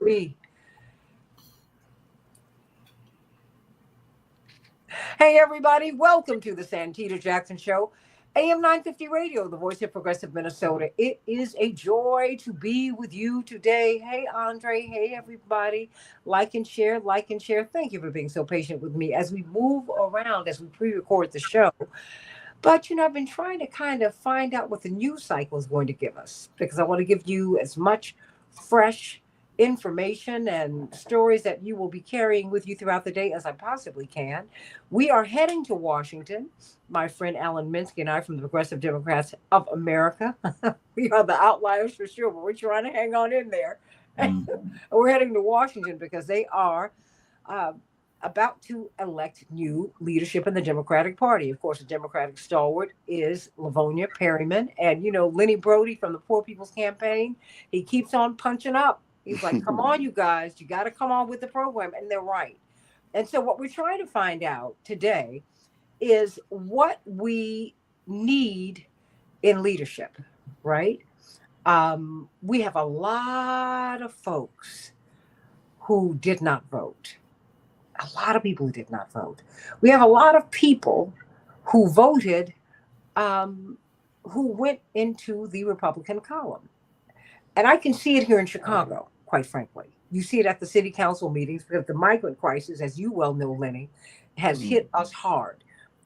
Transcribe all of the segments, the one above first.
be. Hey, everybody, welcome to the Santita Jackson Show, AM 950 Radio, the voice of progressive Minnesota. It is a joy to be with you today. Hey, Andre. Hey, everybody. Like and share, like and share. Thank you for being so patient with me as we move around, as we pre record the show. But, I've been trying to kind of find out what the news cycle is going to give us because I want to give you as much fresh information and stories that you will be carrying with you throughout the day as I possibly can. We are heading to Washington. My friend Alan Minsky and I from the Progressive Democrats of America. We are the outliers for sure, but we're trying to hang on in there. We're heading to Washington because they are uh, about to elect new leadership in the Democratic Party. Of course, the Democratic stalwart is Livonia Perryman. And, Lenny Brody from the Poor People's Campaign, he keeps on punching up. He's like, come on, you guys, you got to come on with the program. And they're right. And so what we're trying to find out today is what we need in leadership, right? We have a lot of folks who did not vote. A lot of people who did not vote. We have a lot of people who voted, who went into the Republican column. And I can see it here in Chicago, quite frankly. You see it at the city council meetings because the migrant crisis, as you well know, Lenny, has hit us hard.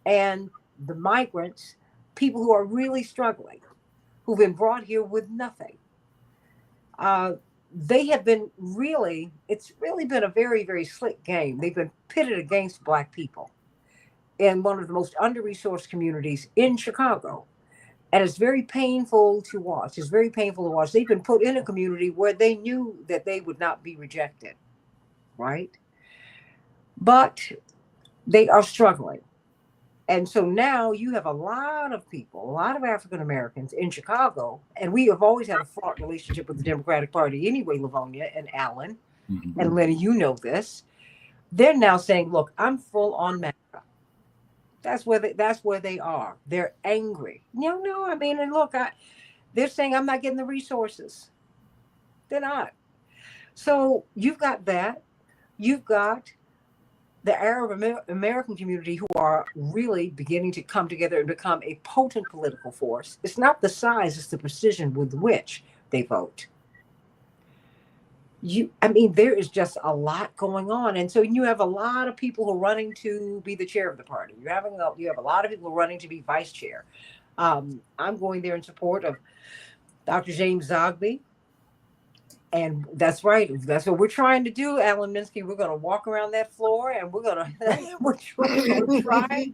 And the migrants, people who are really struggling, who've been brought here with nothing, they have been it's really been a very, very slick game. They've been pitted against Black people in one of the most under-resourced communities in Chicago. And it's very painful to watch. It's very painful to watch. They've been put in a community where they knew that they would not be rejected, right? But they are struggling. And so now you have a lot of people, a lot of African Americans in Chicago, and we have always had a fraught relationship with the Democratic Party anyway, Livonia and Alan, and Lenny, you know this. They're now saying, look, I'm full on MAGA. That's where they are. They're angry. No, I mean, and look, they're saying I'm not getting the resources. They're not. So you've got that. You've got the Arab American community who are really beginning to come together and become a potent political force. It's not the size, it's the precision with which they vote. There is just a lot going on. And so you have a lot of people who are running to be the chair of the party. You have a lot of people who are running to be vice chair. I'm going there in support of Dr. James Zogby. And that's right. That's what we're trying to do, Alan Minsky. We're going to walk around that floor and we're going to try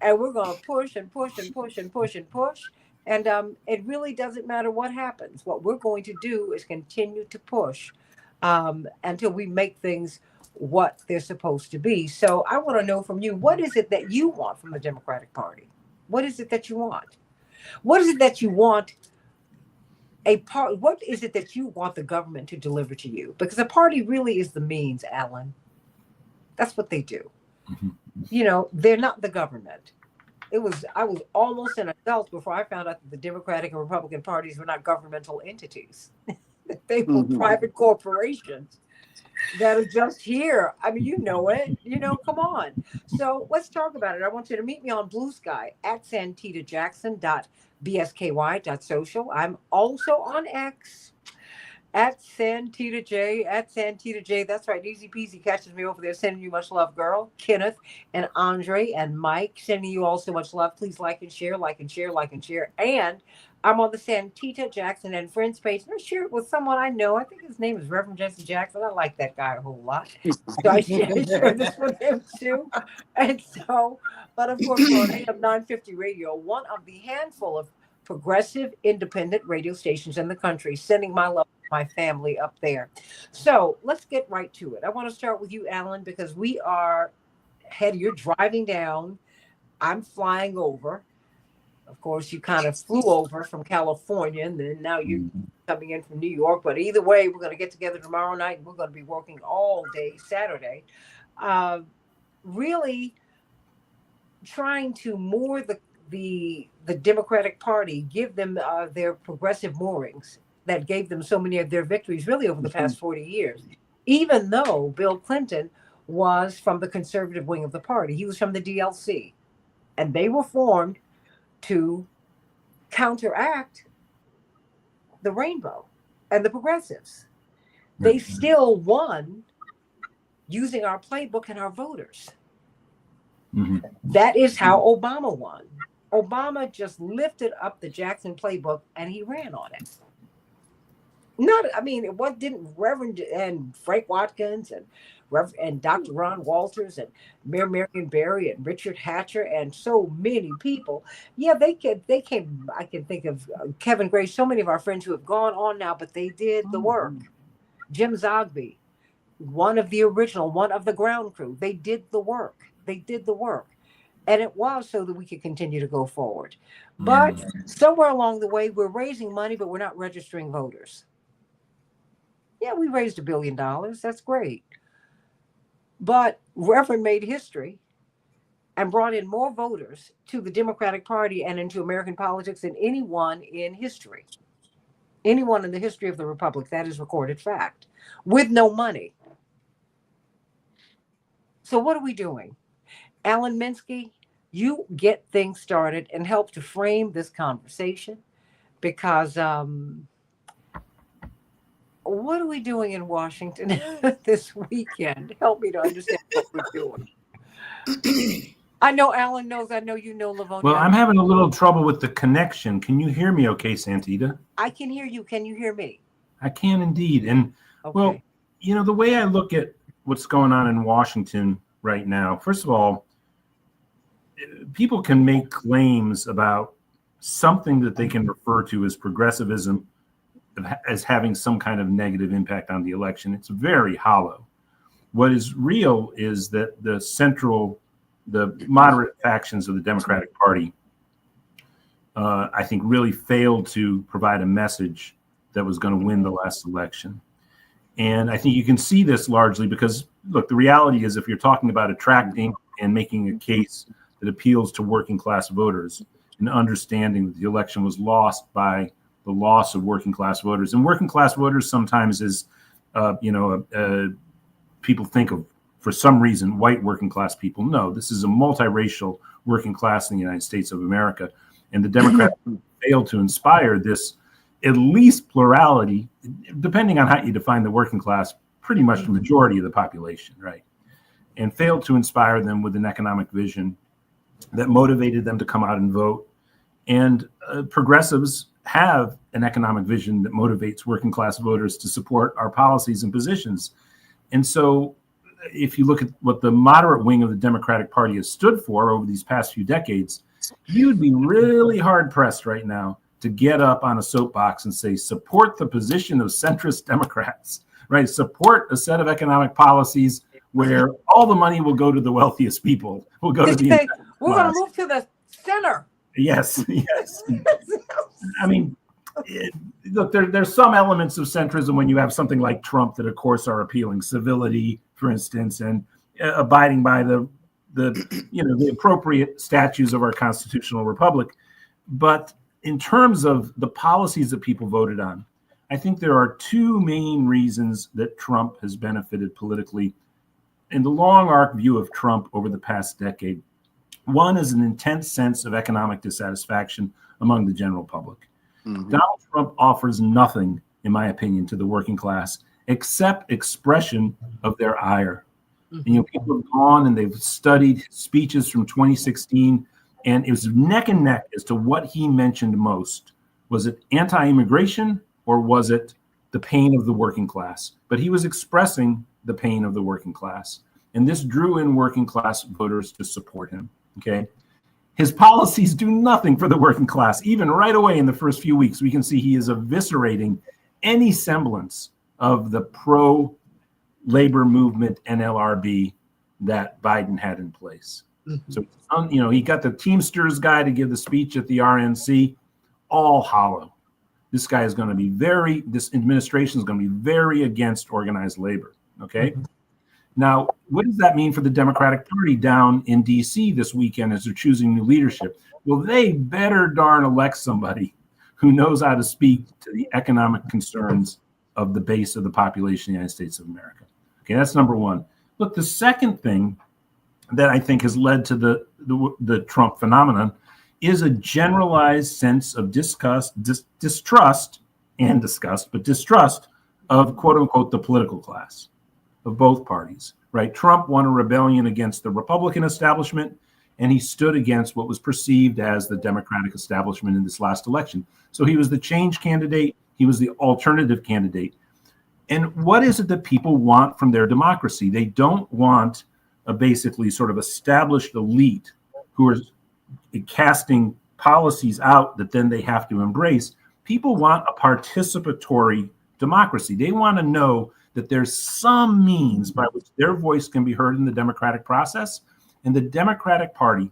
and we're going to push and push and push and push and push. And it really doesn't matter what happens. What we're going to do is continue to push until we make things what they're supposed to be. So I want to know from you, what is it that you want from the Democratic Party? What is it that you want? What is it that you want? What is it that you want the government to deliver to you? Because a party really is the means, Alan. That's what they do. They're not the government. I was almost an adult before I found out that the Democratic and Republican parties were not governmental entities. They were private corporations that are just here. I mean, you know it. Come on. So let's talk about it. I want you to meet me on Blue Sky at santitajackson.bsky.social. I'm also on X at Santita J, That's right. Easy peasy catches me over there. Sending you much love, girl. Kenneth and Andre and Mike, sending you all so much love. Please like and share, like and share, like and share. And I'm on the Santita Jackson and Friends page. And I share it with someone I know. I think his name is Reverend Jesse Jackson. I like that guy a whole lot. So I share this with him too. And so, but of course, we're on AM 950 Radio, one of the handful of progressive independent radio stations in the country, sending my love to my family up there. So let's get right to it. I want to start with you, Alan, because you're driving down. I'm flying over. Of course, you kind of flew over from California, and then now you're coming in from New York. But either way, we're going to get together tomorrow night, and we're going to be working all day Saturday, really trying to moor the Democratic Party, give them their progressive moorings that gave them so many of their victories really over the past 40 years. even though Bill Clinton was from the conservative wing of the party. He was from the DLC, and they were formed to counteract the rainbow and the progressives. They still won using our playbook and our voters. Mm-hmm. That is how Obama won. Obama just lifted up the Jackson playbook and he ran on it. What didn't Reverend and Frank Watkins and Dr. Ron Walters and Mayor Marion Barry and Richard Hatcher and so many people. Yeah, they came. I can think of Kevin Gray, so many of our friends who have gone on now, but they did the work. Jim Zogby, one of the ground crew. They did the work. And it was so that we could continue to go forward. But somewhere along the way, we're raising money, but we're not registering voters. Yeah, we raised $1 billion. That's great. But Reverend made history and brought in more voters to the Democratic Party and into American politics than anyone in history. Anyone in the history of the Republic. That is recorded fact. With no money. So what are we doing? Alan Minsky, you get things started and help to frame this conversation because what are we doing in Washington this weekend? Help me to understand what we're doing. I know Alan knows. I know you know, Livonia. Well, I'm having a little trouble with the connection. Can you hear me okay, Santita? I can hear you. Can you hear me? I can indeed. And, okay. Well, the way I look at what's going on in Washington right now, first of all, people can make claims about something that they can refer to as progressivism as having some kind of negative impact on the election. It's very hollow. What is real is that the moderate factions of the Democratic Party, I think, really failed to provide a message that was going to win the last election. And I think you can see this largely because, look, the reality is if you're talking about attracting and making a case that appeals to working class voters and understanding that the election was lost by the loss of working class voters. And working class voters sometimes is, people think of, for some reason, white working class people. No, this is a multiracial working class in the United States of America. And the Democrats failed to inspire this, at least plurality, depending on how you define the working class, pretty much the majority of the population, right? And failed to inspire them with an economic vision that motivated them to come out and vote. And progressives have an economic vision that motivates working class voters to support our policies and positions. And so if you look at what the moderate wing of the Democratic Party has stood for over these past few decades, you'd be really hard pressed right now to get up on a soapbox and say, support the position of centrist Democrats, right? Support a set of economic policies where all the money will go to the wealthiest people. We're going to move to the center. Yes. I mean, look, there's some elements of centrism when you have something like Trump that, of course, are appealing. Civility, for instance, and abiding by the appropriate statutes of our constitutional republic. But in terms of the policies that people voted on, I think there are two main reasons that Trump has benefited politically in the long arc view of Trump over the past decade. One is an intense sense of economic dissatisfaction among the general public. Mm-hmm. Donald Trump offers nothing, in my opinion, to the working class except expression of their ire. Mm-hmm. And, people have gone and they've studied speeches from 2016, and it was neck and neck as to what he mentioned most. Was it anti-immigration or was it the pain of the working class? But he was expressing the pain of the working class. And this drew in working class voters to support him. Okay. His policies do nothing for the working class. Even right away in the first few weeks, we can see he is eviscerating any semblance of the pro-labor movement NLRB that Biden had in place. Mm-hmm. So, he got the Teamsters guy to give the speech at the RNC, all hollow. This guy is going to be this administration is going to be very against organized labor. Okay. Mm-hmm. Now, what does that mean for the Democratic Party down in D.C. this weekend as they're choosing new leadership? Well, they better darn elect somebody who knows how to speak to the economic concerns of the base of the population of the United States of America. Okay, that's number one. Look, the second thing that I think has led to the Trump phenomenon is a generalized sense of distrust of quote unquote the political class of both parties, right? Trump won a rebellion against the Republican establishment, and he stood against what was perceived as the Democratic establishment in this last election. So he was the change candidate, he was the alternative candidate. And what is it that people want from their democracy? They don't want a basically sort of established elite who are casting policies out that then they have to embrace. People want a participatory democracy. They want to know that there's some means by which their voice can be heard in the democratic process. And the Democratic Party,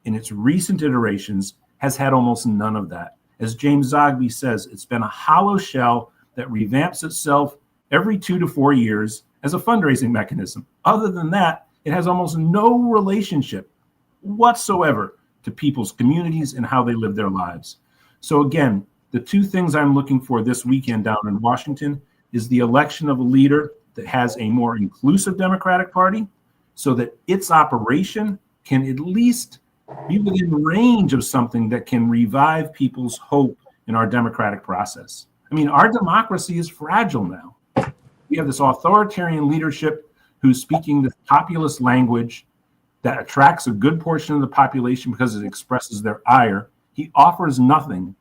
in its recent iterations, has had almost none of that. As James Zogby says, it's been a hollow shell that revamps itself every 2 to 4 years as a fundraising mechanism. Other than that, it has almost no relationship whatsoever to people's communities and how they live their lives. So again, the two things I'm looking for this weekend down in Washington is the election of a leader that has a more inclusive Democratic Party so that its operation can at least be within range of something that can revive people's hope in our democratic process. I mean, our democracy is fragile now. We have this authoritarian leadership who's speaking this populist language that attracts a good portion of the population because it expresses their ire. He offers nothing.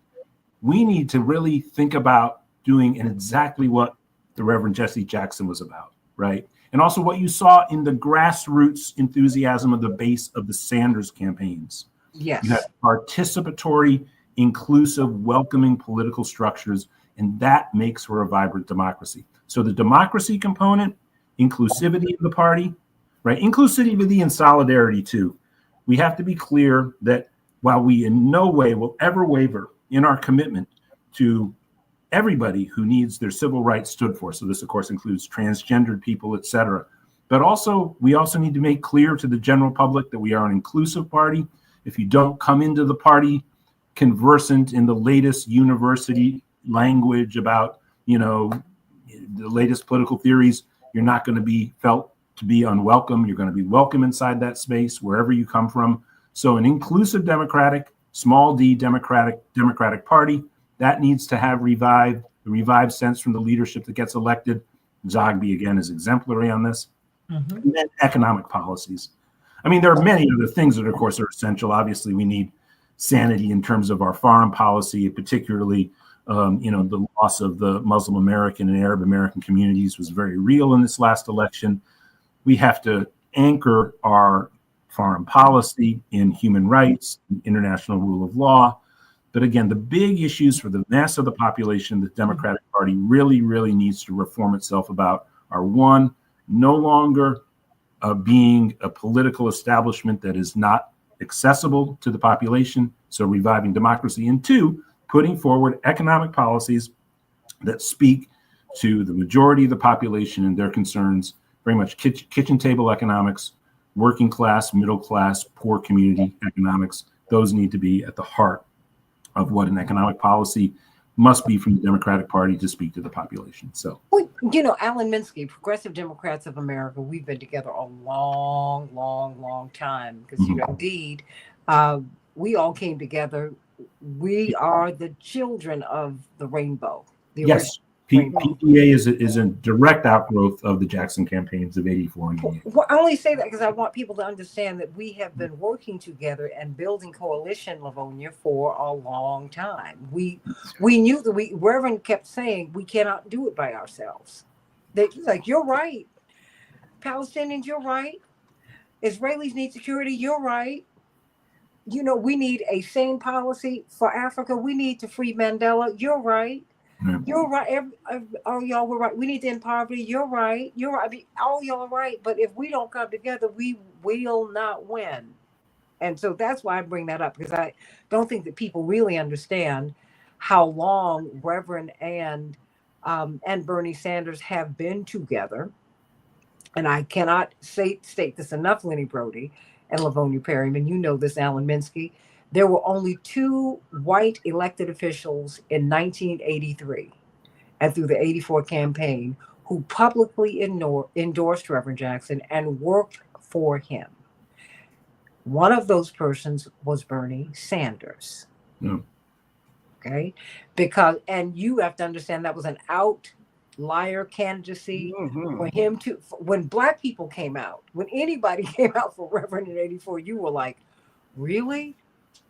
We need to really think about doing exactly what the Reverend Jesse Jackson was about, right? And also what you saw in the grassroots enthusiasm of the base of the Sanders campaigns. Yes. You have participatory, inclusive, welcoming political structures, and that makes for a vibrant democracy. So the democracy component, inclusivity of the party, right? Inclusivity and solidarity too. We have to be clear that while we in no way will ever waver in our commitment to everybody who needs their civil rights stood for. So this, of course, includes transgendered people, et cetera. But also, we also need to make clear to the general public that we are an inclusive party. If you don't come into the party conversant in the latest university language about, the latest political theories, you're not going to be felt to be unwelcome. You're going to be welcome inside that space, wherever you come from. So an inclusive democratic, small d democratic party, that needs to have the revived sense from the leadership that gets elected. Zogby, again, is exemplary on this. Mm-hmm. And then economic policies. I mean, there are many other things that, of course, are essential. Obviously, we need sanity in terms of our foreign policy, particularly, the loss of the Muslim American and Arab American communities was very real in this last election. We have to anchor our foreign policy in human rights, international rule of law. But again, the big issues for the mass of the population, the Democratic Party really, really needs to reform itself about are one, no longer being a political establishment that is not accessible to the population, so reviving democracy, and two, putting forward economic policies that speak to the majority of the population and their concerns, very much kitchen table economics, working class, middle class, poor community economics. Those need to be at the heart of what an economic policy must be from the Democratic Party to speak to the population. So, Alan Minsky, Progressive Democrats of America, we've been together a long, long, long time because, indeed, we all came together. We are the children of the rainbow. Yes. PPA is a direct outgrowth of the Jackson campaigns of 84 and 88. Well, I only say that because I want people to understand that we have been working together and building coalition, Livonia, for a long time. We knew that Reverend kept saying we cannot do it by ourselves. He's like, you're right. Palestinians, you're right. Israelis need security, you're right. We need a sane policy for Africa. We need to free Mandela, you're right. You're right. All y'all were right. We need to end poverty. You're right. You're right. I mean, all y'all are right. But if we don't come together, we will not win. And so that's why I bring that up, because I don't think that people really understand how long Reverend and Bernie Sanders have been together. And I cannot state this enough, Lenny Brody and Livonia Perryman. You know this, Alan Minsky. There were only 2 white elected officials in 1983. and through the 84 campaign who publicly endorsed Reverend Jackson and worked for him. One of those persons was Bernie Sanders. Yeah. Okay. Because, and you have to understand that was an outlier candidacy for him to, when black people came out, when anybody came out for Reverend in 84, you were like, really?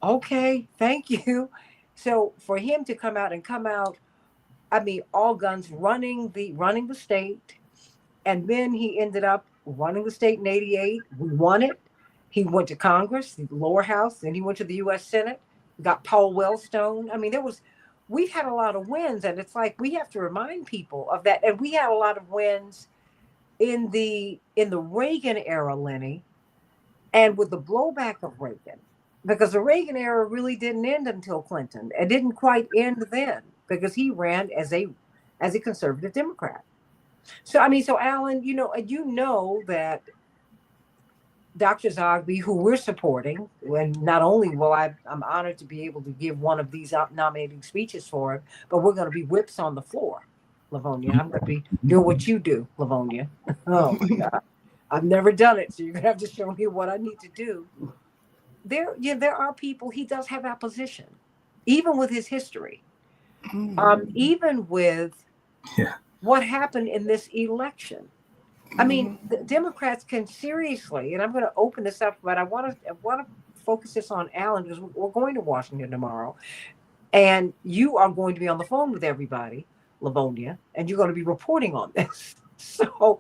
Okay, thank you. So for him to come out, I mean, all guns running the state, and then he ended up running the state in 88. We won it. He went to Congress, the lower house, then he went to the US Senate, got Paul Wellstone. I mean, we've had a lot of wins, and it's like we have to remind people of that. And we had a lot of wins in the Reagan era, Lenny, and with the blowback of Reagan, because the Reagan era really didn't end until Clinton. It didn't quite end then because he ran as a conservative Democrat. So I mean, so Alan, you know that Dr. Zogby, who we're supporting, and not only I'm honored to be able to give one of these nominating speeches for him, but we're going to be whips on the floor, Livonia. I'm going to be doing what you do, Livonia. Oh my God. I've never done it, so you're going to have to show me what I need to do. There are people, he does have opposition, even with his history, even with what happened in this election. I mean, the Democrats can seriously, and I'm going to open this up, but I want to focus this on Alan because we're going to Washington tomorrow, and you are going to be on the phone with everybody, Livonia, and you're going to be reporting on this. So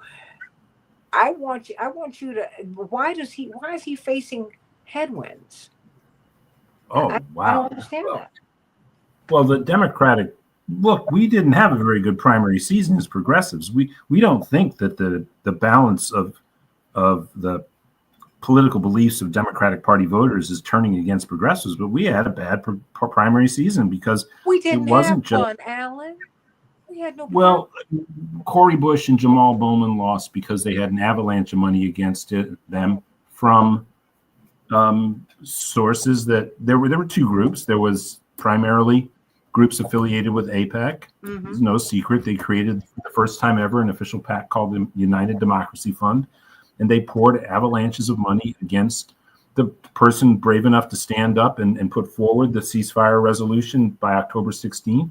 I want you to. Why is he facing headwinds? Oh, wow. I don't understand that. Well, the Democratic look, we didn't have a very good primary season as progressives. We don't think that the balance of the political beliefs of Democratic Party voters is turning against progressives, but we had a bad primary season because we didn't it wasn't have fun, Alan. We had no fun. Well, Cory Bush and Jamal Bowman lost because they had an avalanche of money against them from sources that there were two groups. There was primarily groups affiliated with AIPAC. It's no secret. They created for the first time ever an official PAC called the United Democracy Fund, and they poured avalanches of money against the person brave enough to stand up and put forward the ceasefire resolution by October 16th.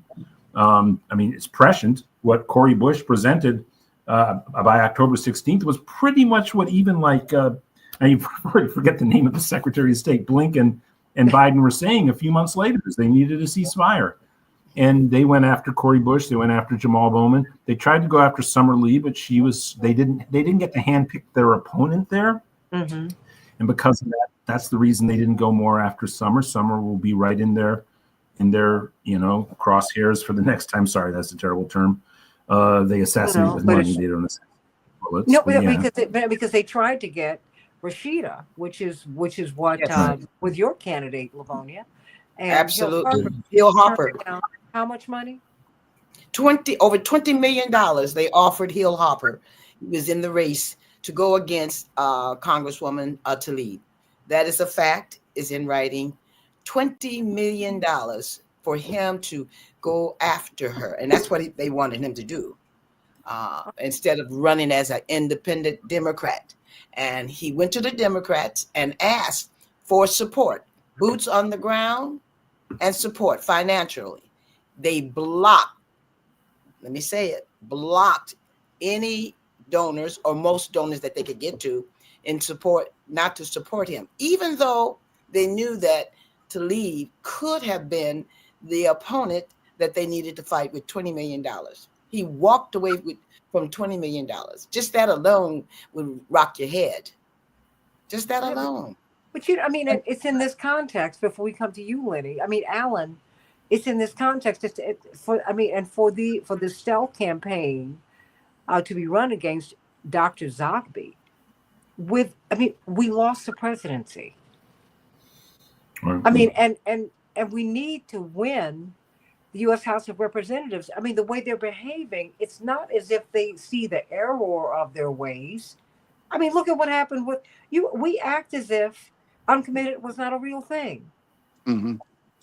I mean, it's prescient. What Cory Bush presented by October 16th was pretty much what even I forget the name of the Secretary of State, Blinken and Biden were saying a few months later is they needed a ceasefire. And they went after Cory Bush. They went after Jamal Bowman. They tried to go after Summer Lee, but they didn't get to handpick their opponent there. And because of that, that's the reason they didn't go more after Summer. Summer will be right in their crosshairs for the next time. Sorry, that's a terrible term. They assassinate with money. They don't assassinate bullets. No, because they tried to get Rashida, which is what with your candidate, Livonia. And absolutely. Hill Hopper. How much money? Over $20 million they offered Hill Hopper. He was in the race to go against Congresswoman Tlaib. That is a fact, is in writing. $20 million for him to go after her. And that's what they wanted him to do instead of running as an independent Democrat. And he went to the Democrats and asked for support, boots on the ground and support financially. They blocked any donors or most donors that they could get to not to support him, even though they knew that Tlaib could have been the opponent that they needed to fight with $20 million. He walked away from $20 million. Just that alone would rock your head. Just that alone. But it's in this context. Before we come to you, Lenny, Alan, it's in this context. For the stealth campaign to be run against Dr. Zogby. We lost the presidency. And we need to win the U.S. House of Representatives. The way they're behaving, it's not as if they see the error of their ways. Look at what happened with you. We act as if uncommitted was not a real thing.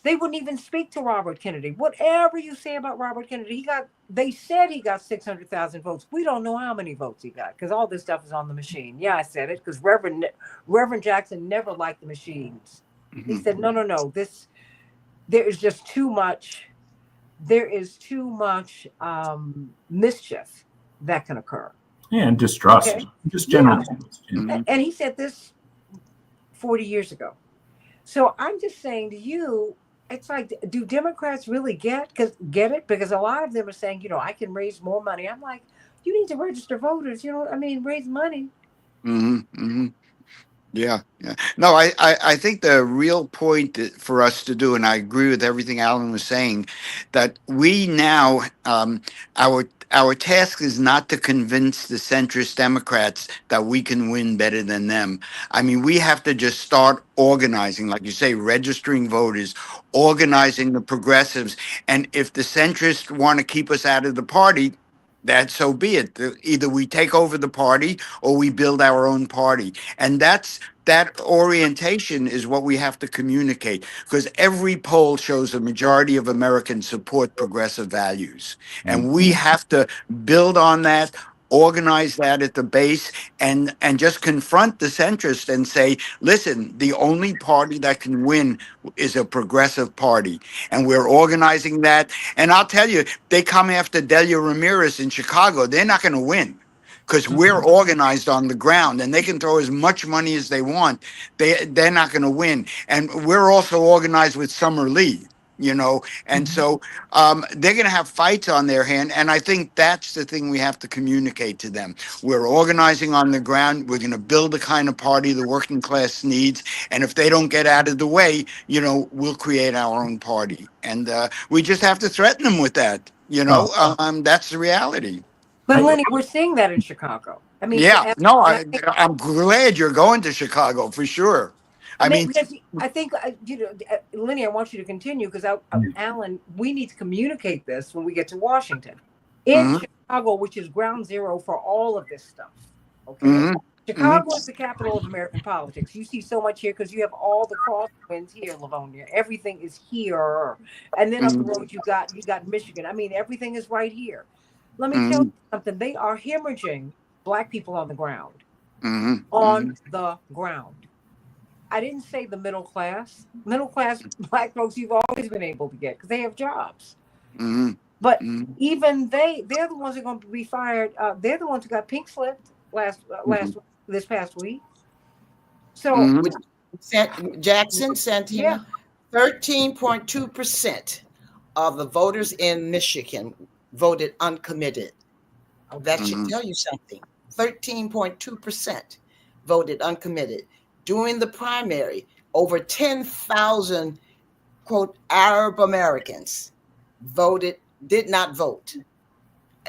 They wouldn't even speak to Robert Kennedy. Whatever you say about Robert Kennedy, they said he got 600,000 votes. We don't know how many votes he got because all this stuff is on the machine. Yeah, I said it because Reverend Jackson never liked the machines. He said, no, there is just too much. There is too much mischief that can occur. Yeah, and distrust, Okay. just general. Yeah. And he said this 40 years ago. So I'm just saying to you, it's like, do Democrats really get it? Because a lot of them are saying, I can raise more money. I'm like, you need to register voters. Raise money. Yeah. No, I think the real point for us to do, and I agree with everything Alan was saying, that we now, our task is not to convince the centrist Democrats that we can win better than them. I mean, we have to just start organizing, like you say, registering voters, organizing the progressives. And if the centrists want to keep us out of the party, that so be it. Either we take over the party or we build our own party. And that orientation is what we have to communicate, because every poll shows a majority of Americans support progressive values. And we have to build on that, organize that at the base, and just confront the centrists and say, listen, the only party that can win is a progressive party. And we're organizing that. And I'll tell you, they come after Delia Ramirez in Chicago, they're not going to win, because we're organized on the ground, and they can throw as much money as they want. They're not going to win. And we're also organized with Summer Lee, and so they're going to have fights on their hand. And I think that's the thing we have to communicate to them. We're organizing on the ground. We're going to build the kind of party the working class needs. And if they don't get out of the way, we'll create our own party. And we just have to threaten them with that. That's the reality. But Lenny, we're seeing that in Chicago. I'm glad you're going to Chicago for sure. I think, Lenny, I want you to continue because, Alan, we need to communicate this when we get to Washington. In Chicago, which is ground zero for all of this stuff. Okay. Chicago is the capital of American politics. You see so much here because you have all the crosswinds here, Livonia. Everything is here. And then up the road, you got Michigan. I mean, everything is right here. Let me tell you something. They are hemorrhaging Black people on the ground. On the ground. I didn't say the middle class. Middle class Black folks you've always been able to get because they have jobs. But even they're the ones who are going to be fired. They're the ones who got pink slipped this past week. So Jackson, Santita, 13.2% of the voters in Michigan voted uncommitted. That should tell you something. 13.2% voted uncommitted. During the primary, over 10,000, quote, Arab Americans did not vote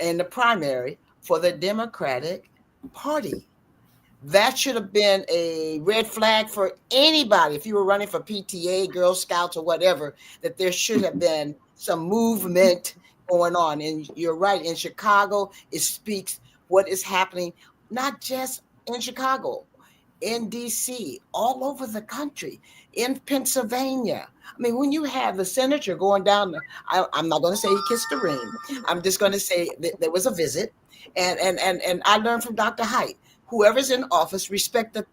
in the primary for the Democratic Party. That should have been a red flag for anybody. If you were running for PTA, Girl Scouts, or whatever, that there should have been some movement going on. And you're right, in Chicago, it speaks what is happening, not just in Chicago, in DC, all over the country, in Pennsylvania. I mean, when you have the senator going down, I'm not going to say he kissed the ring. I'm just going to say that there was a visit. And I learned from Dr. Haidt, whoever's in office, respect the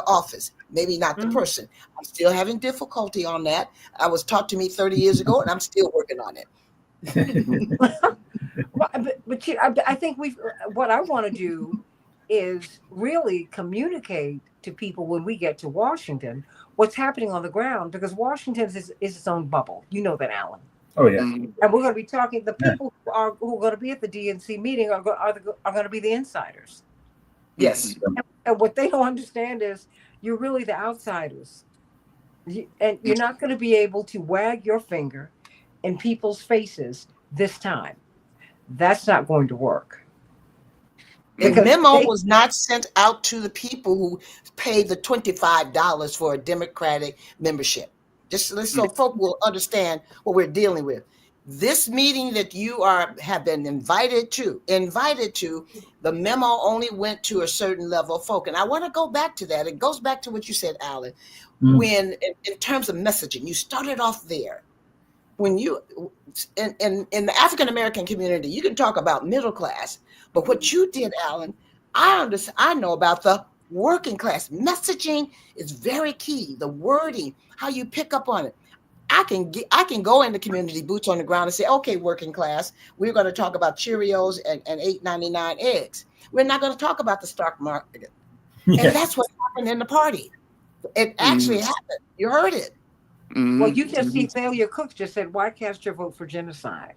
office, maybe not the person. I'm still having difficulty on that. I was taught to me 30 years ago, and I'm still working on it. I think what I want to do is really communicate to people when we get to Washington what's happening on the ground, because Washington is its own bubble. You know that, Alan. Oh yeah. And we're going to be talking. The people who are going to be at the DNC meeting are going to be the insiders. Yes. And what they don't understand is you're really the outsiders, and you're not going to be able to wag your finger in people's faces this time. That's not going to work. The memo was not sent out to the people who paid the $25 for a Democratic membership. Just so folk will understand what we're dealing with. This meeting that you have been invited to, the memo only went to a certain level of folk. And I want to go back to that. It goes back to what you said, Alan, when in terms of messaging, you started off there. when you in the African American community, you can talk about middle class, but what you did, Alan, I know about the working class. Messaging is very key. The wording, how you pick up on it. I can go into community, boots on the ground, and say, okay, working class, we're going to talk about Cheerios and $8.99 eggs. We're not going to talk about the stock market. Yeah. And that's what happened in the party. It actually happened. You heard it. Well, you just see Thalia Cooks just said, why cast your vote for genocide?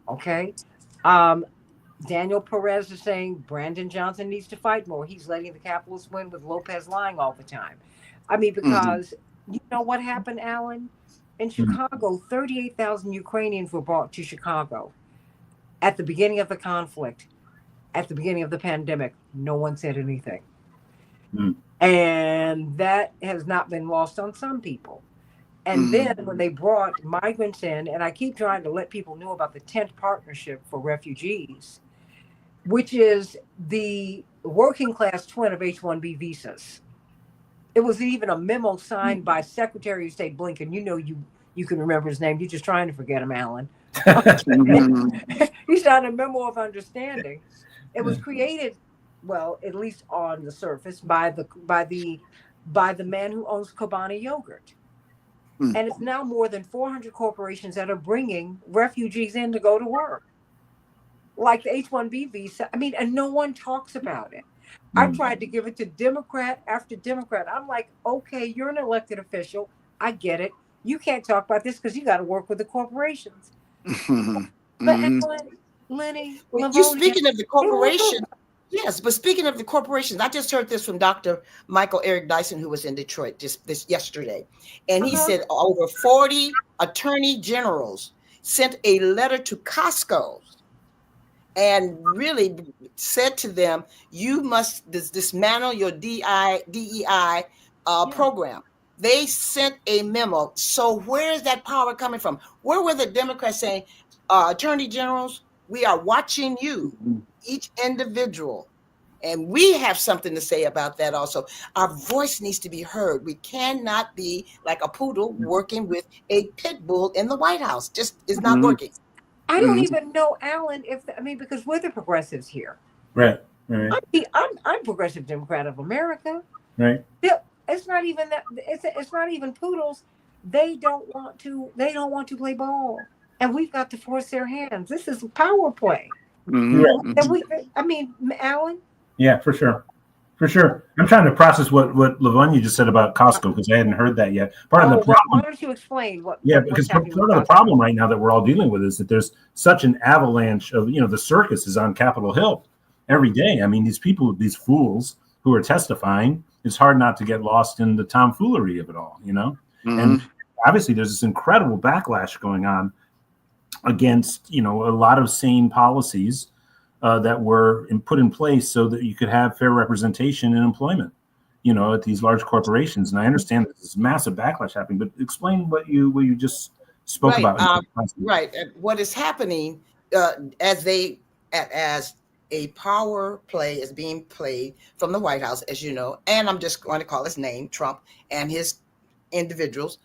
Okay. Daniel Perez is saying Brandon Johnson needs to fight more. He's letting the capitalists win with Lopez lying all the time. I mean, because you know what happened, Alan? In Chicago, 38,000 Ukrainians were brought to Chicago at the beginning of the conflict, at the beginning of the pandemic. No one said anything. And that has not been lost on some people. And then when they brought migrants in, and I keep trying to let people know about the 10th Partnership for Refugees, which is the working class twin of H-1B visas. It was even a memo signed by Secretary of State Blinken. You know, you can remember his name. You're just trying to forget him, Alan. He signed a memo of understanding. It was created, well, at least on the surface, by the man who owns Kobani Yogurt. And it's now more than 400 corporations that are bringing refugees in to go to work. Like the H-1B visa. I mean, and no one talks about it. I tried to give it to Democrat after Democrat. I'm like, okay, you're an elected official. I get it. You can't talk about this because you got to work with the corporations. But Lenny, You speaking of the corporation, yes, but speaking of the corporations, I just heard this from Dr. Michael Eric Dyson, who was in Detroit this yesterday. And he said over 40 attorney generals sent a letter to Costco and really said to them, you must dismantle your DEI program. They sent a memo. So where is that power coming from? Where were the Democrats saying, attorney generals, we are watching you, each individual. And we have something to say about that also. Our voice needs to be heard. We cannot be like a poodle working with a pit bull in the White House. Just is not working. I don't even know, Alan, because we're the progressives here. Right. I'm Progressive Democrat of America. Right. It's not even that. It's not even poodles. They don't want to play ball, and we've got to force their hands. This is power play. I mean, Alan. Yeah, for sure. I'm trying to process what Lavonia just said about Costco because I hadn't heard that yet. Part of the problem. Why don't you explain what? Yeah, because part of the problem right now that we're all dealing with is that there's such an avalanche of, the circus is on Capitol Hill every day. I mean, these people, these fools who are testifying, it's hard not to get lost in the tomfoolery of it all, And obviously there's this incredible backlash going on against, a lot of sane policies that were put in place so that you could have fair representation in employment, at these large corporations. And I understand that there's massive backlash happening, but explain what you just spoke about. Right. What is happening as a power play is being played from the White House, as you know, and I'm just going to call his name, Trump, and his individuals,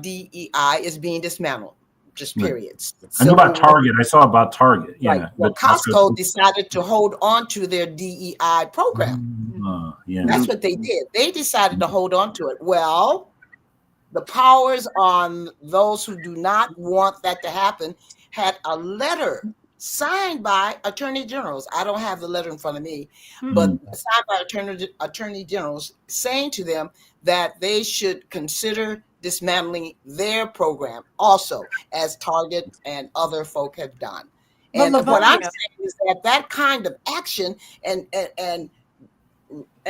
DEI is being dismantled. Just periods. I know about Target. I saw about Target. Yeah. Right. Well, Costco decided to hold on to their DEI program. That's what they did. They decided to hold on to it. Well, the powers on those who do not want that to happen had a letter signed by attorney generals. I don't have the letter in front of me, but signed by attorney generals saying to them that they should consider dismantling their program also, as Target and other folk have done. And what I'm saying is that kind of action and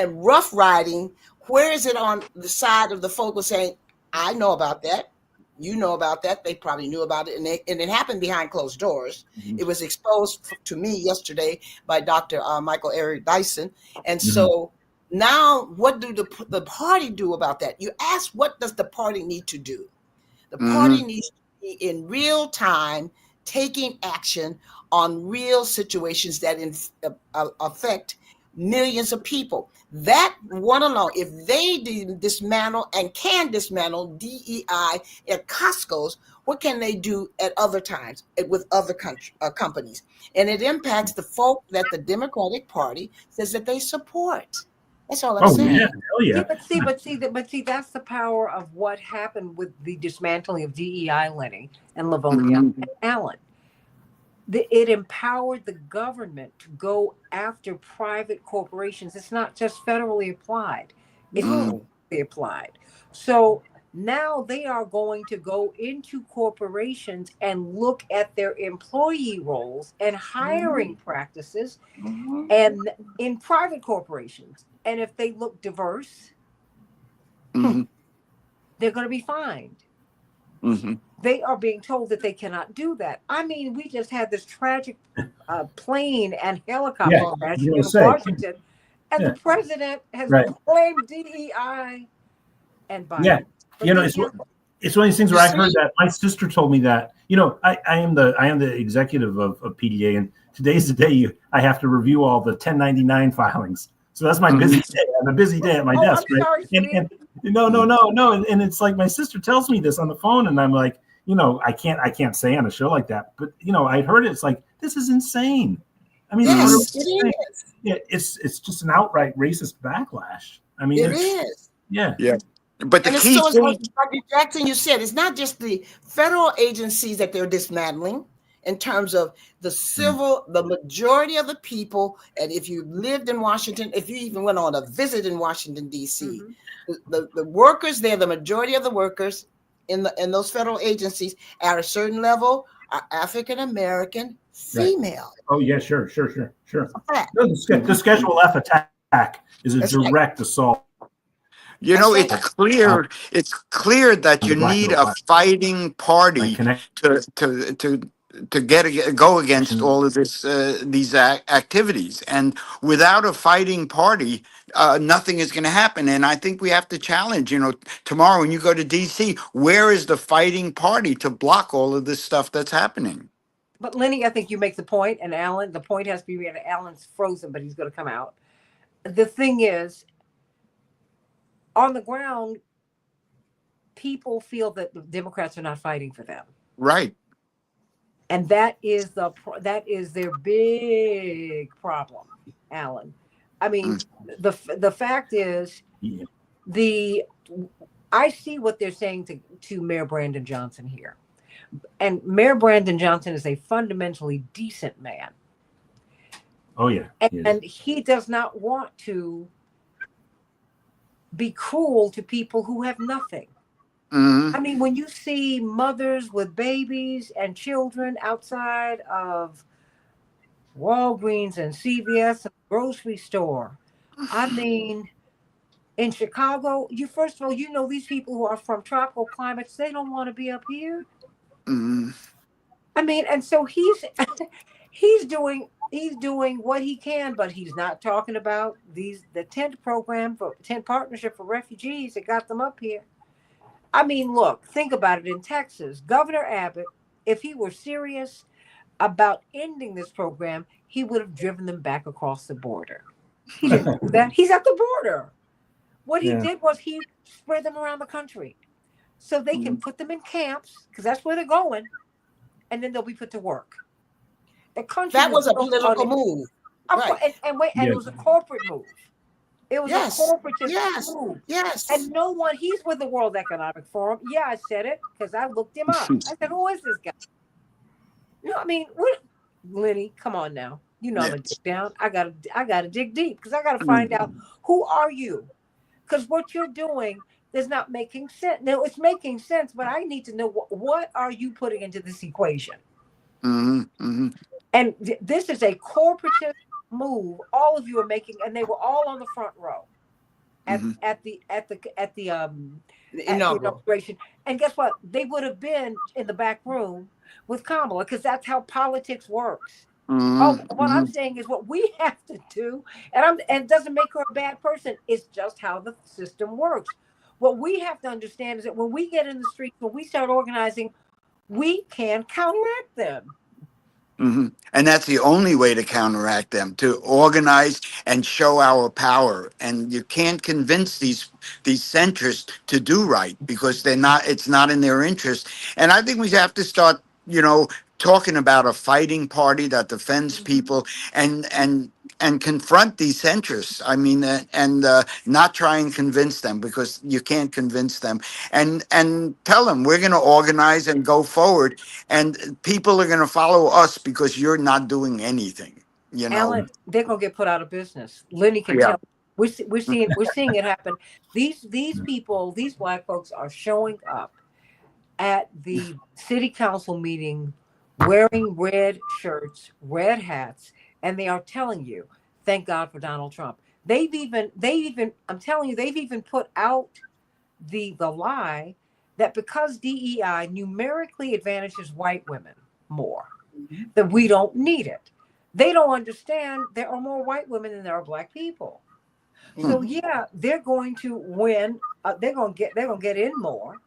rough riding, where is it on the side of the folk who are saying, I know about that, you know about that, they probably knew about it, and it happened behind closed doors. It was exposed to me yesterday by Dr. Michael Eric Dyson. And so now, what do the party do about that? You ask, what does the party need to do? The party needs to be in real time taking action on real situations that affect millions of people. That one alone, if they dismantle and can dismantle DEI at Costco's, what can they do at other times with other companies? And it impacts the folk that the Democratic Party says that they support. That's all I'm Oh saying. yeah, hell yeah. But see, that's the power of what happened with the dismantling of DEI, Lenny and Livonia Mhm. and Allen. It empowered the government to go after private corporations. It's not just federally applied; it's No. federally applied. So now they are going to go into corporations and look at their employee roles and hiring practices, Mhm. and in private corporations. And if they look diverse, Mhm. they're going to be fined. Mhm. They are being told that they cannot do that. I mean, we just had this tragic plane and helicopter Yeah, Oh, crash you in know, say, Washington, and the yeah, president has right, blamed DEI and yeah. Biden. But You know, they can't. it's one of these things you where I heard see? that my sister told me that. You know, I am the executive of PDA, and today's the day I have to review all the 1099 filings. So that's my busy Mhm. day. I have a busy day at my Oh, desk, I'm right? sorry, And sweetie. no, and it's like my sister tells me this on the phone, and I'm like, you know, I can't say on a show like that, but you know, I heard it. It's like this is insane. I mean, it's Mhm. utterly Yes, it insane. is. Yeah, it's just an outright racist backlash. I mean, It it's is. yeah, Yeah. But the And it's key so, thing, Dr. Jackson, you said it's not just the federal agencies that they're dismantling in terms of the civil, the majority of the people. And if you lived in Washington, if you even went on a visit in Washington, D.C., Mhm. the workers there, the majority of the workers in those federal agencies at a certain level are African American right. female. Oh yeah, sure. That's a fact. No, the Schedule F attack is a That's right. direct assault you know, That's right. on it's clear that the you black need middle a class fighting by party connection. to go against all of these activities, and without a fighting party, nothing is going to happen. And I think we have to challenge. You know, tomorrow when you go to D.C., where is the fighting party to block all of this stuff that's happening? But Lenny, I think you make the point, and Alan, the point has to be made. Alan's frozen, but he's going to come out. The thing is, on the ground, people feel that the Democrats are not fighting for them, Right. and that is their big problem, Alan. I mean, Mm. the fact is Yeah. the I see what they're saying to Mayor Brandon Johnson here, and Mayor Brandon Johnson is a fundamentally decent man, Oh yeah, he is. and he does not want to be cruel to people who have nothing. Mhm. I mean, when you see mothers with babies and children outside of Walgreens and CVS and grocery store, I mean, in Chicago, you first of all, you know, these people who are from tropical climates, they don't want to be up here. Mhm. I mean, and so he's doing what he can, but he's not talking about the tent partnership for refugees that got them up here. I mean, look, think about it. In Texas, Governor Abbott, if he were serious about ending this program, he would have driven them back across the border. He didn't do that. He's at the border. What he Yeah. did was he spread them around the country so they can Mhm. put them in camps because that's where they're going, and then they'll be put to work. The country That was was a built on political it. move. Of course, Right. and Yeah. it was a corporate move. It was a Yes. corporatist Yes. move. Yes. And no one, he's with the World Economic Forum. Yeah, I said it because I looked him up. I said, who is this guy? No, I mean, what, Lenny, come on now. You know I'm Yeah. gonna dig down. I gotta dig deep because I gotta find out Mhm. who are you? Because what you're doing is not making sense. Now it's making sense, but I need to know what are you putting into this equation? Mhm. Mhm. And this is a corporatist move. All of you are making, and they were all on the front row Mhm. at the Inaugural. inauguration. And guess what? They would have been in the back room with Kamala because that's how politics works. Oh, Mhm. what I'm Mhm. saying is what we have to do, and it doesn't make her a bad person. It's just how the system works. What we have to understand is that when we get in the streets, when we start organizing, we can counteract them. And that's the only way to counteract them, to organize and show our power. And you can't convince these centrists to do right because they're not. It's not in their interest. And I think we have to start, talking about a fighting party that defends people and confront these centrists. I mean, and not try and convince them, because you can't convince them. And tell them we're going to organize and go forward, and people are going to follow us because you're not doing anything. Alan, they're gonna get put out of business. Lenny can Yeah. tell. We're seeing it happen. These people, these black folks, are showing up at the city council meeting wearing red shirts, red hats, and they are telling you, "Thank God for Donald Trump." I'm telling you, they've even put out the lie that because DEI numerically advantages white women more, that we don't need it. They don't understand there are more white women than there are black people. So yeah, they're going to win. They're gonna get in more.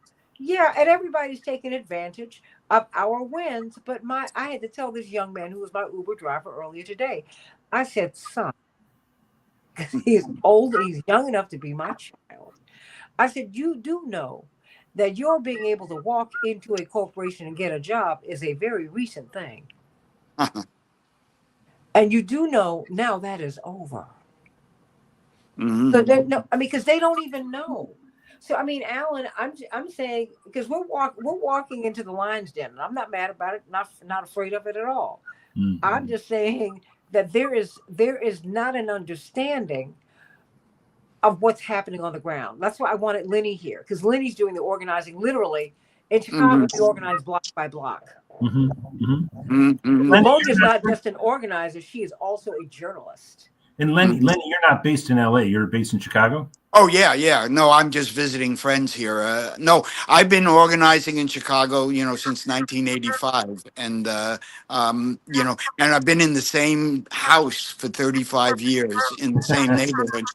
Yeah, and everybody's taking advantage of our wins. But I had to tell this young man who was my Uber driver earlier today. I said, son, he's old and he's young enough to be my child. I said, you do know that your being able to walk into a corporation and get a job is a very recent thing. And you do know now that is over. So no, I mean, because they don't even know. So I mean, Alan, I'm saying, because we're walking into the lion's den, and I'm not mad about it, not afraid of it at all. I'm just saying that there is not an understanding of what's happening on the ground. That's why I wanted Lenny here, because Lenny's doing the organizing literally in Chicago. We organize block by block. Lamonia's not just an organizer; she is also a journalist. And Lenny, you're not based in LA. You're based in Chicago? Oh, yeah. No, I'm just visiting friends here. No, I've been organizing in Chicago, since 1985. And, and I've been in the same house for 35 years in the same neighborhood.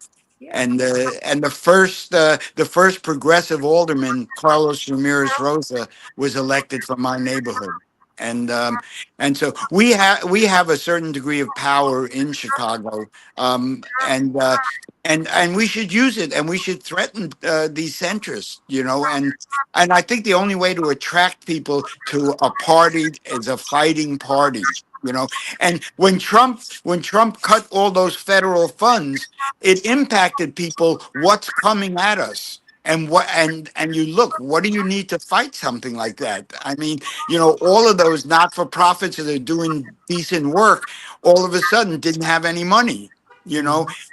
Yeah. And the first progressive alderman, Carlos Ramirez Rosa, was elected from my neighborhood. And so we have a certain degree of power in Chicago, and we should use it, and we should threaten these centrists, and I think the only way to attract people to a party is a fighting party. And when Trump cut all those federal funds, it impacted people. What's coming at us? And you look, what do you need to fight something like that? I mean, all of those not-for-profits that are doing decent work all of a sudden didn't have any money,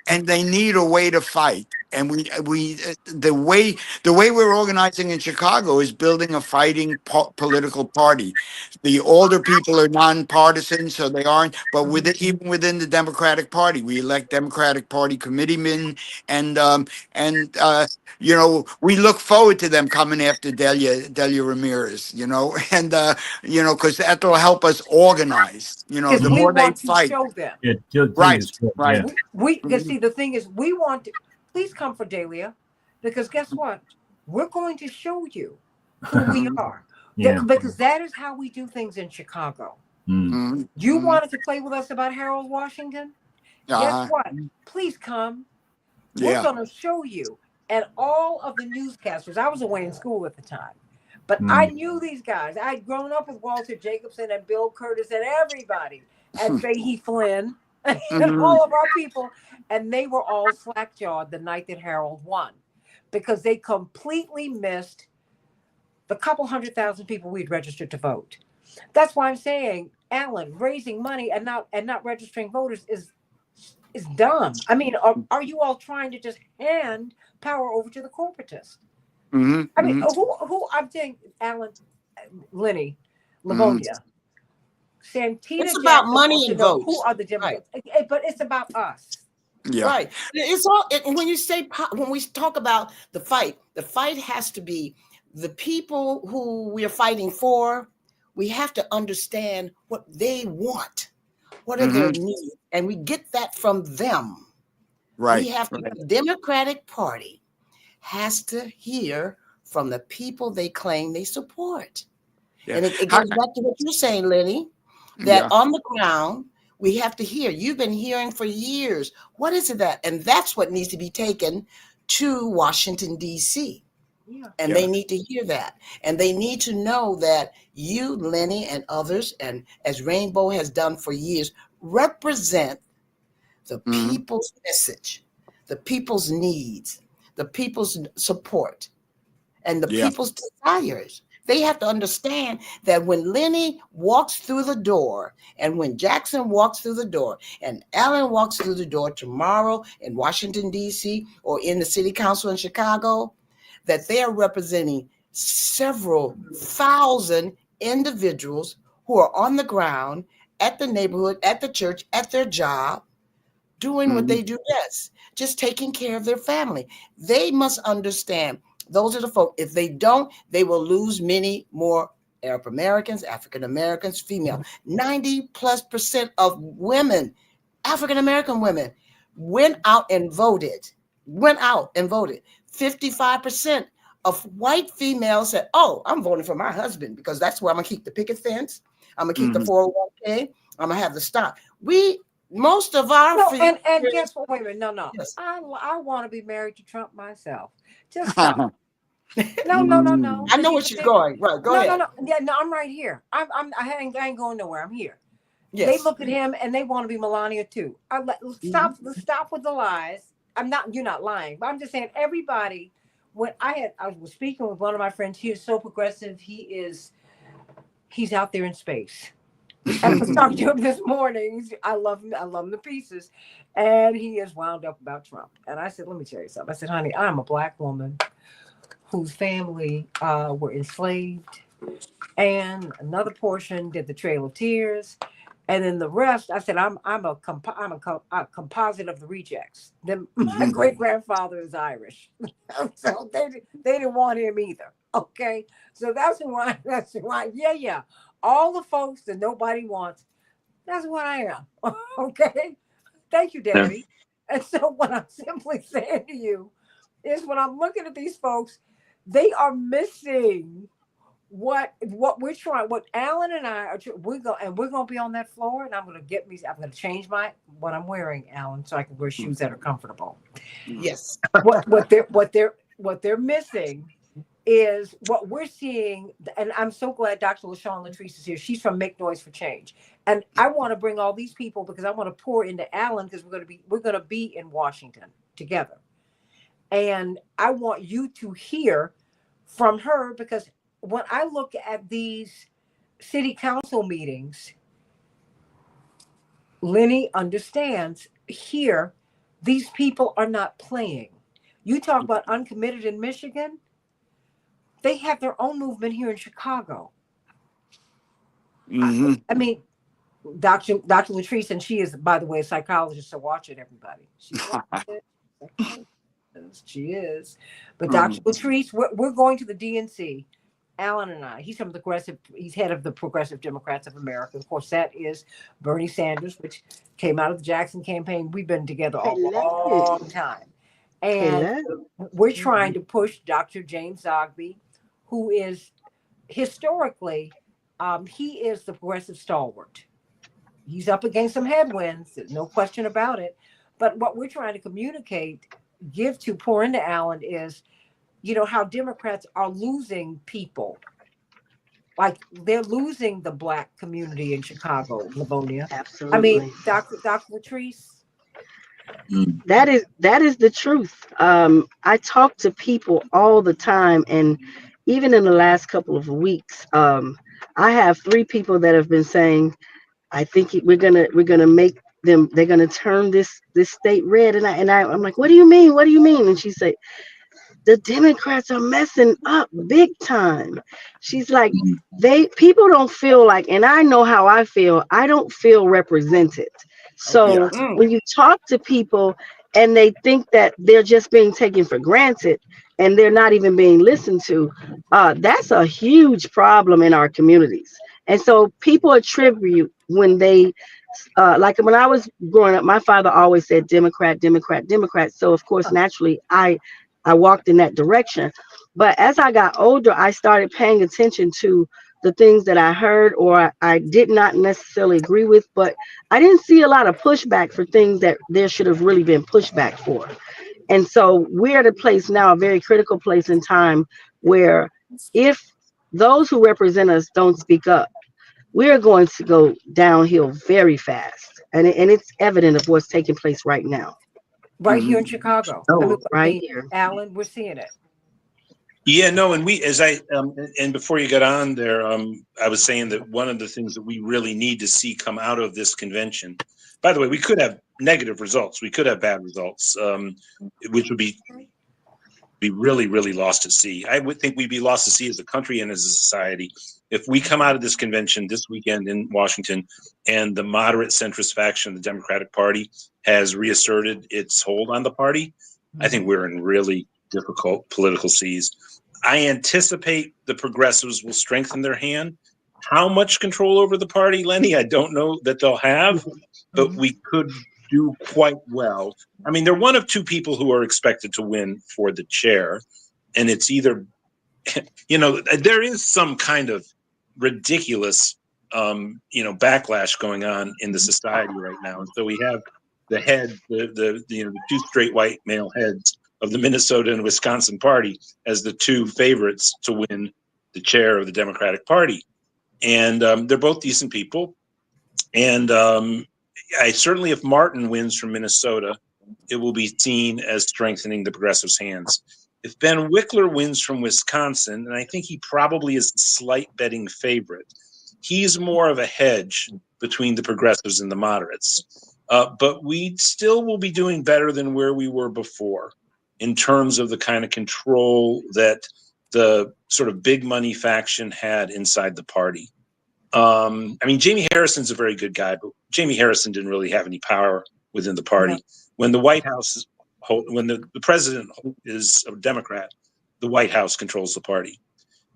and they need a way to fight. And the way we're organizing in Chicago is building a fighting political party. The older people are nonpartisan, so they aren't. But even within the Democratic Party, we elect Democratic Party committeemen, and we look forward to them coming after Delia Ramirez, and because that'll help us organize. Because The we more they want to fight, show them. right, right. Because see, the thing is, we want to, please come for Delia, because guess what? We're going to show you who we are. Because that is how we do things in Chicago. You wanted to play with us about Harold Washington? Guess what? Please come. We're going to show you. And all of the newscasters, I was away in school at the time, but I knew these guys. I'd grown up with Walter Jacobson and Bill Curtis and everybody, and Fahey Flynn and all of our people. And they were all slack-jawed the night that Harold won, because they completely missed the couple 100,000 people we'd registered to vote. That's why I'm saying, Alan, raising money and not registering voters is dumb. I mean, are you all trying to just hand power over to the corporatists? I mean, who I'm saying, Alan, Lenny, Livonia, Santita. It's about money and votes. Who are the Democrats? Right. But it's about us. Yeah. Right. It's all. When we talk about the fight has to be the people who we are fighting for. We have to understand what they want. What are their needs? And we get that from them. Right. We have to, the Democratic Party has to hear from the people they claim they support. Yeah. And it goes back to what you're saying, Lenny. that Yeah. on the ground, we have to hear. You've been hearing for years. What is it that? And that's what needs to be taken to Washington, D.C. Yeah. And Yeah. they need to hear that. And they need to know that you, Lenny, and others, and as Rainbow has done for years, represent the Hmm. people's message, the people's needs, the people's support, and the Yeah. people's desires. They have to understand that when Lenny walks through the door, and when Jackson walks through the door, and Allen walks through the door tomorrow in Washington, D.C., or in the city council in Chicago, that they are representing several thousand individuals who are on the ground, at the neighborhood, at the church, at their job, doing what Hmm. they do best, just taking care of their family. They must understand those are the folk. If they don't, they will lose many more Arab Americans, African Americans, female. 90+% of women, African American women, went out and voted. Went out and voted. 55% of white females said, "Oh, I'm voting for my husband because that's where I'm gonna keep the picket fence. I'm gonna keep the Hmm. 401k. I'm gonna have the stock." We most of our No, and guess what? Wait a minute. No, no. yes. I want to be married to Trump myself. Just stop. No. I Because know here's where the she's thing. going. Right, go No. ahead. Yeah, no. I'm right here. I ain't going nowhere. I'm here. They Yes. look at him and they want to be Melania too. Mhm. Let's stop with the lies. I'm not. You're not lying. But I'm just saying. Everybody. When I was speaking with one of my friends. He is so progressive. He's out there in space. I was talking to him this morning. I love him. I love him to pieces. And he is wound up about Trump. And I said, let me tell you something. I said, honey, I'm a black woman whose family were enslaved. And another portion did the Trail of Tears. And then the rest, I said, I'm a composite of the rejects. Then my great grandfather is Irish, so they didn't want him either. Okay, so that's why. Yeah. All the folks that nobody wants. That's what I am. Okay. Thank you, Yeah. Daddy. And so what I'm simply saying to you is when I'm looking at these folks, they are missing what we're trying. What Alan and I are. We're gonna be on that floor, and I'm gonna change my what I'm wearing, Alan, so I can wear shoes that are comfortable. Yes. What they're missing is what we're seeing, and I'm so glad Dr. LaShawn Latrice is here. She's from Make Noise for Change, and I want to bring all these people because I want to pour into Alan because we're going to be in Washington together, and I want you to hear from her because when I look at these city council meetings, Lenny understands here these people are not playing. You talk about uncommitted in Michigan. They have their own movement here in Chicago. Hmm. I mean, Dr. Latrice, and she is, by the way, a psychologist, so watch it, everybody. She's a psychologist. She is. But Dr. Latrice, we're going to the DNC. Alan and I, he's head of the Progressive Democrats of America. Of course, that is Bernie Sanders, which came out of the Jackson campaign. We've been together a Hello. long time. And Hello. we're trying to push Dr. James Zogby, who is historically, he is the progressive stalwart. He's up against some headwinds, there's no question about it. But what we're trying to communicate, pour into Alan is, how Democrats are losing people. Like they're losing the black community in Chicago, Livonia. I mean, Absolutely. Dr. Latrice. That is the truth. I talk to people all the time, and even in the last couple of weeks, I have 3 people that have been saying, "I think we're gonna make them. They're gonna turn this state red." I'm like, "What do you mean? What do you mean?" And she said, "The Democrats are messing up big time." She's like, they people don't feel like, and I know how I feel. I don't feel represented. Okay. So Yeah. when you talk to people and they think that they're just being taken for granted and they're not even being listened to, that's a huge problem in our communities. And so people attribute when they like when I was growing up, my father always said Democrat, Democrat, Democrat. So of course, naturally, I walked in that direction. But as I got older, I started paying attention to the things that I heard or I did not necessarily agree with, but I didn't see a lot of pushback for things that there should have really been pushback for. And so we're at a place now, a very critical place in time, where if those who represent us don't speak up, we're going to go downhill very fast. And it's evident of what's taking place right now, Right here in Mhm. Chicago. No, I right mean, here. Alan, we're seeing it. Yeah, no, and we, as I, and before you got on there, I was saying that one of the things that we really need to see come out of this convention, by the way, we could have negative results. We could have bad results, which would be really, really lost at sea. I would think we'd be lost at sea as a country and as a society if we come out of this convention this weekend in Washington and the moderate centrist faction of the Democratic Party has reasserted its hold on the party. I think we're in really difficult political seas. I anticipate the progressives will strengthen their hand. How much control over the party, Lenny? I don't know that they'll have, but we could do quite well. I mean, they're one of two people who are expected to win for the chair, and it's either, there is some kind of ridiculous, backlash going on in the society right now, and so we have the two straight white male heads of the Minnesota and Wisconsin party as the two favorites to win the chair of the Democratic Party, and they're both decent people, and I certainly, if Martin wins from Minnesota, it will be seen as strengthening the progressives' hands. If Ben Wickler wins from Wisconsin, and I think he probably is the slight betting favorite, he's more of a hedge between the progressives and the moderates. But we still will be doing better than where we were before in terms of the kind of control that the sort of big money faction had inside the party. I mean, Jamie Harrison's a very good guy, but Jamie Harrison didn't really have any power within the party. No. When the White House when the president is a Democrat, the White House controls the party.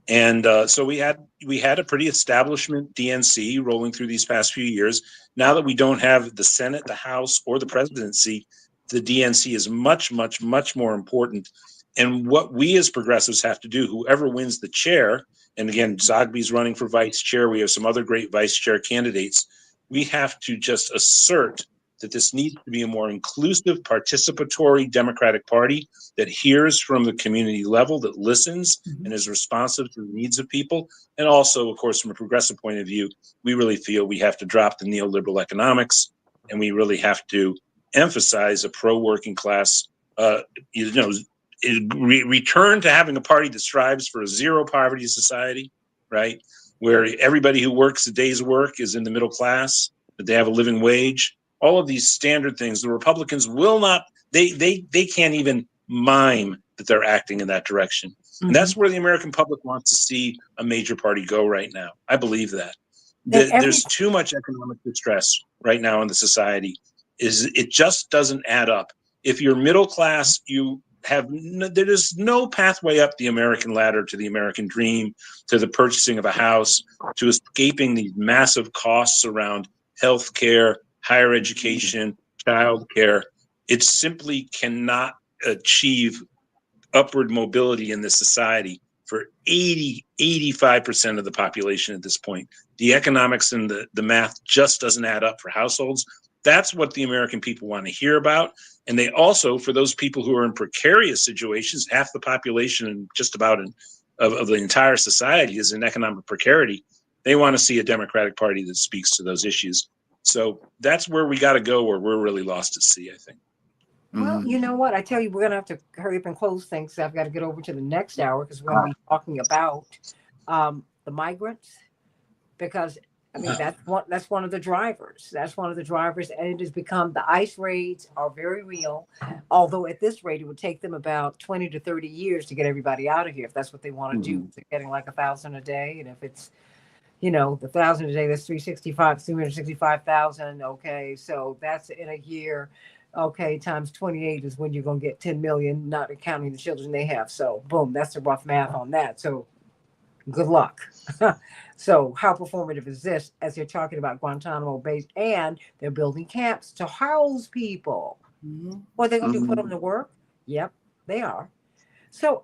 And so we had a pretty establishment DNC rolling through these past few years. Now that we don't have the Senate, the House, or the presidency, the DNC is much, much, much more important. And what we as progressives have to do, whoever wins the chair, and again, Zogby's running for vice chair, we have some other great vice chair candidates, we have to just assert that this needs to be a more inclusive, participatory Democratic Party that hears from the community level, that listens and is responsive to the needs of people. And also, of course, from a progressive point of view, we really feel we have to drop the neoliberal economics, and we really have to emphasize a pro-working class, return to having a party that strives for a zero poverty society, right? Where everybody who works a day's work is in the middle class, that they have a living wage. All of these standard things, the Republicans will not, they can't even mime that they're acting in that direction. And that's where the American public wants to see a major party go right now. I believe that. There's too much economic distress right now in the society. It just doesn't add up. If you're middle class, there is no pathway up the American ladder to the American dream, to the purchasing of a house, to escaping these massive costs around health care, higher education, child care. It simply cannot achieve upward mobility in this society for 85% of the population at this point. The economics and the math just doesn't add up for households. That's what the American people want to hear about. And they also, for those people who are in precarious situations, half the population and just about of the entire society is in economic precarity. They want to see a Democratic Party that speaks to those issues. So that's where we got to go, where we're really lost at sea, I think. Well, you know what? I tell you, we're going to have to hurry up and close things. So I've got to get over to the next hour because we're going to be talking about the migrants. Because, I mean, that's one of the drivers. That's one of the drivers. And it has become, the ICE raids are very real. Although at this rate, it would take them about 20 to 30 years to get everybody out of here if that's what they want to do. They're getting like 1,000 a day. And if it's, the 1,000 a day, that's 365,000. Okay. So that's in a year. Okay. Times 28 is when you're going to get 10 million, not counting the children they have. So boom, that's the rough math on that. So good luck. So how performative is this as they're talking about Guantanamo Bay, and they're building camps to house people? What are they going to do, put them to work? Yep, they are. So,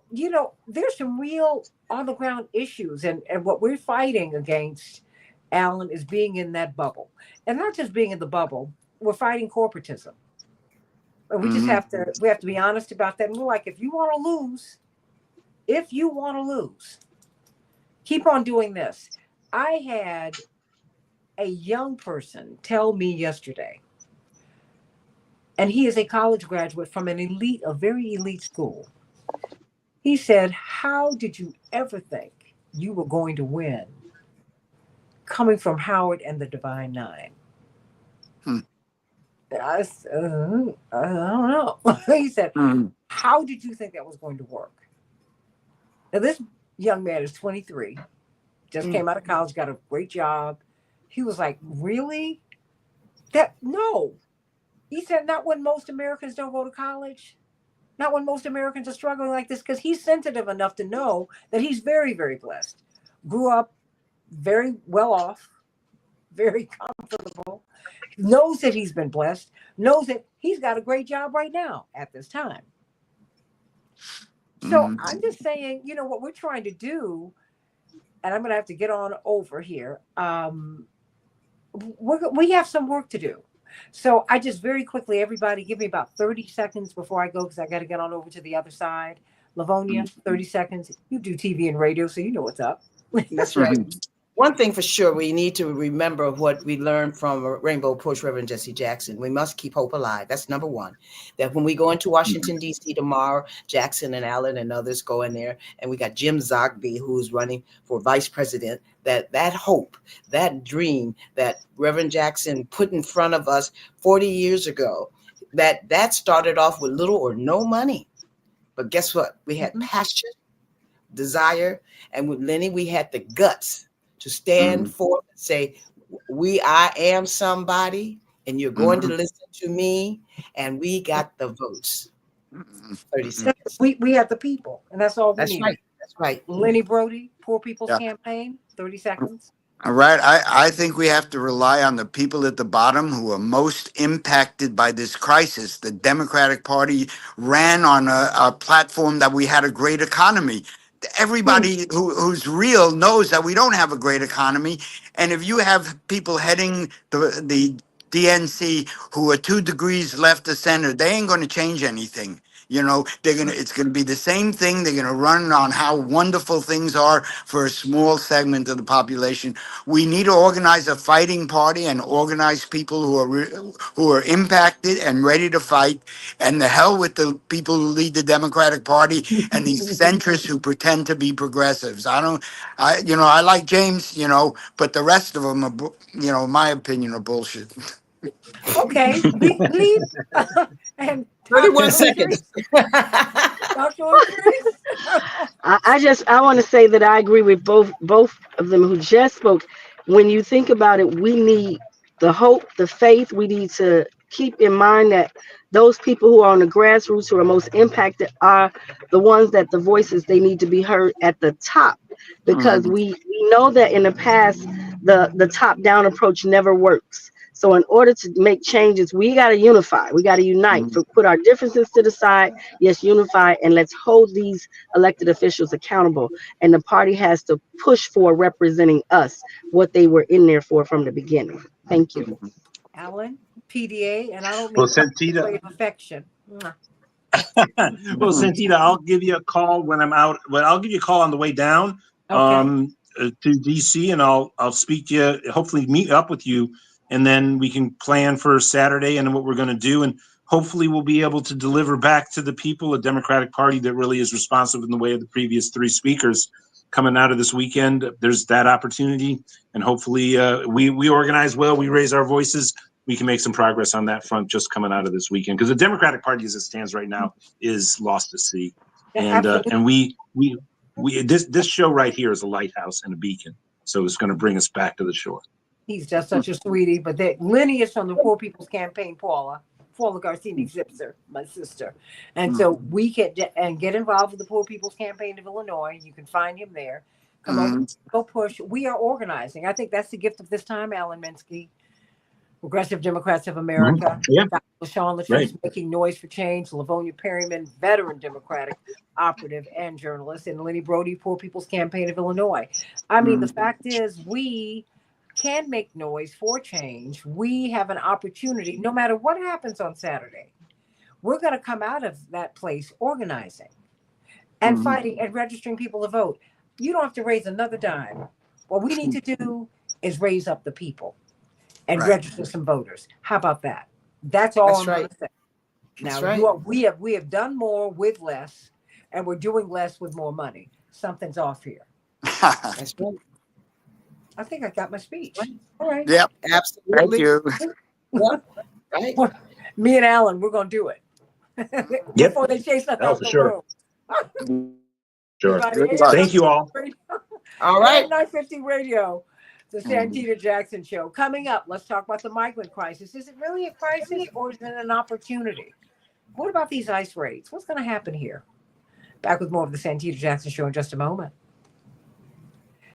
there's some real on the ground issues. And what we're fighting against, Alan, is being in that bubble. And not just being in the bubble, we're fighting corporatism. And we have to be honest about that. And we're like, if you want to lose, keep on doing this. I had a young person tell me yesterday, and he is a college graduate from a very elite school. He said, how did you ever think you were going to win coming from Howard and the Divine Nine? Hmm. I don't know. He said, how did you think that was going to work? Now, this young man is 23, just came out of college, got a great job. He was like, really? No. He said, not when most Americans don't go to college. Not when most Americans are struggling like this, because he's sensitive enough to know that he's very, very blessed. Grew up very well off, very comfortable, knows that he's been blessed, knows that he's got a great job right now at this time. So I'm just saying, what we're trying to do, and I'm going to have to get on over here. We have some work to do. So I just very quickly, everybody, give me about 30 seconds before I go, because I got to get on over to the other side. Livonia, 30 seconds. You do TV and radio, so you know what's up. That's right. One thing for sure, we need to remember what we learned from Rainbow Push, Reverend Jesse Jackson. We must keep hope alive. That's number one. That when we go into Washington, D.C. tomorrow, Jackson and Allen and others go in there, and we got Jim Zogby, who's running for vice president, that hope, that dream that Reverend Jackson put in front of us 40 years ago, that started off with little or no money. But guess what? We had passion, desire, and with Lenny, we had the guts to stand forth and say, I am somebody, and you're going to listen to me, and we got the votes. 30 seconds. We have the people, and that's all we need. Right. That's right. Lenny Brody, Poor People's Campaign, 30 seconds. All right. I think we have to rely on the people at the bottom who are most impacted by this crisis. The Democratic Party ran on a platform that we had a great economy. Everybody who's real knows that we don't have a great economy. And if you have people heading the DNC who are 2 degrees left of center, they ain't going to change anything. It's going to be the same thing. They're going to run on how wonderful things are for a small segment of the population. We need to organize a fighting party and organize people who are impacted and ready to fight. And the hell with the people who lead the Democratic Party and these centrists who pretend to be progressives. I like James, but the rest of them are, in my opinion, are bullshit. Okay, leave and 31 seconds. Dr. I want to say that I agree with both of them who just spoke. When you think about it, we need the hope, the faith. We need to keep in mind that those people who are on the grassroots, who are most impacted, are the ones that the voices, they need to be heard at the top, because we know that in the past the top down approach never works. So in order to make changes, we got to unify. We got to unite. So put our differences to the side. Yes, unify, and let's hold these elected officials accountable. And the party has to push for representing us, what they were in there for from the beginning. Thank you. Alan, PDA, and I don't mean Santita. affection. Well, Santita, I'll give you a call when I'm out. Well, I'll give you a call on the way down to DC, and I'll speak to you. Hopefully, meet up with you. And then we can plan for Saturday and what we're going to do. And hopefully we'll be able to deliver back to the people a Democratic Party that really is responsive in the way of the previous 3 speakers coming out of this weekend. There's that opportunity. And hopefully we organize well. We raise our voices. We can make some progress on that front just coming out of this weekend. Because the Democratic Party as it stands right now is lost at sea. And this show right here is a lighthouse and a beacon. So it's going to bring us back to the shore. He's just such a sweetie. But that lineage from the Poor People's Campaign, Paula Garcini Zipser, my sister. And so we can get involved with the Poor People's Campaign of Illinois. You can find him there. Come on, go push. We are organizing. I think that's the gift of this time, Alan Minsky. Progressive Democrats of America. LaShawn Latrice Right. making noise for change. Lavonia Perryman, veteran Democratic operative and journalist, and Lenny Brody, Poor People's Campaign of Illinois. I mean, the fact is, we can make noise for change. We have an opportunity, no matter what happens on Saturday. We're going to come out of that place organizing and fighting and registering people to vote. You don't have to raise another dime. What we need to do is raise up the people and Right. register some voters. How about that? That's all That's I'm right. going to say. That's Now, right. we have done more with less, and we're doing less with more money. Something's off here. That's right. I think I got my speech. All right. Yep. Thank Absolutely. you. Yep. Right. Me and Alan, we're going to do it before they chase us Oh, out for the sure. room. Sure. Everybody, Good luck. Thank you all. All right. 950 Radio, the Santita Jackson Show. Coming up, let's talk about the migrant crisis. Is it really a crisis or is it an opportunity? What about these ICE raids? What's going to happen here? Back with more of the Santita Jackson Show in just a moment.